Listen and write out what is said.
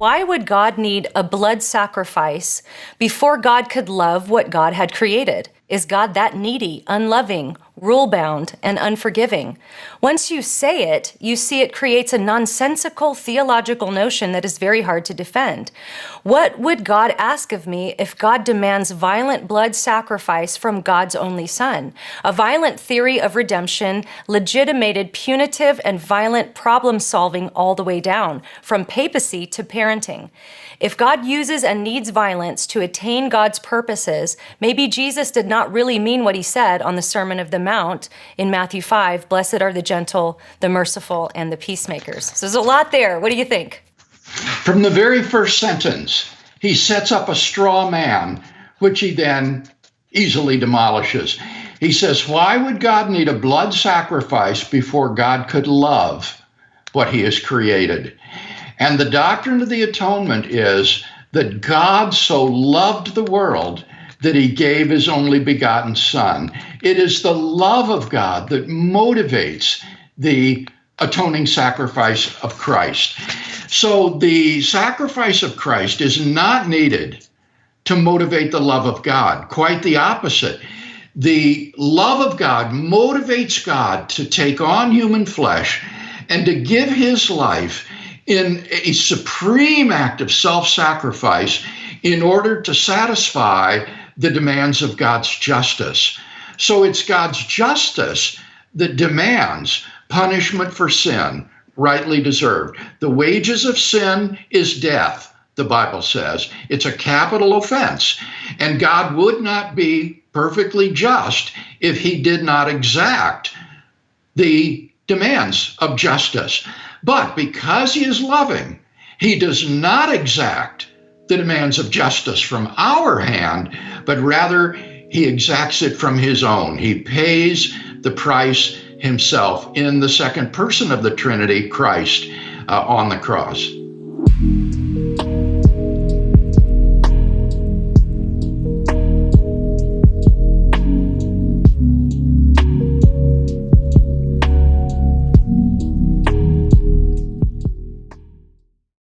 Why would God need a blood sacrifice before God could love what God had created? Is God that needy, unloving, rule-bound, and unforgiving? Once you say it, you see it creates a nonsensical theological notion that is very hard to defend. What would God ask of me if God demands violent blood sacrifice from God's only Son? A violent theory of redemption legitimated punitive and violent problem-solving all the way down, from papacy to parenting. If God uses and needs violence to attain God's purposes, maybe Jesus did not really mean what he said on the Sermon of the Mount in Matthew 5, blessed are the gentle, the merciful, and the peacemakers. So there's a lot there. What do you think? From the very first sentence, he sets up a straw man, which he then easily demolishes. He says, why would God need a blood sacrifice before God could love what he has created? And the doctrine of the atonement is that God so loved the world that he gave his only begotten Son. It is the love of God that motivates the atoning sacrifice of Christ. So the sacrifice of Christ is not needed to motivate the love of God. Quite the opposite. The love of God motivates God to take on human flesh and to give his life in a supreme act of self-sacrifice in order to satisfy the demands of God's justice. So it's God's justice that demands punishment for sin, rightly deserved. The wages of sin is death, the Bible says. It's a capital offense. And God would not be perfectly just if he did not exact the demands of justice. But because he is loving, he does not exact the demands of justice from our hand, but rather he exacts it from his own. He pays the price himself in the second person of the Trinity, Christ, on the cross.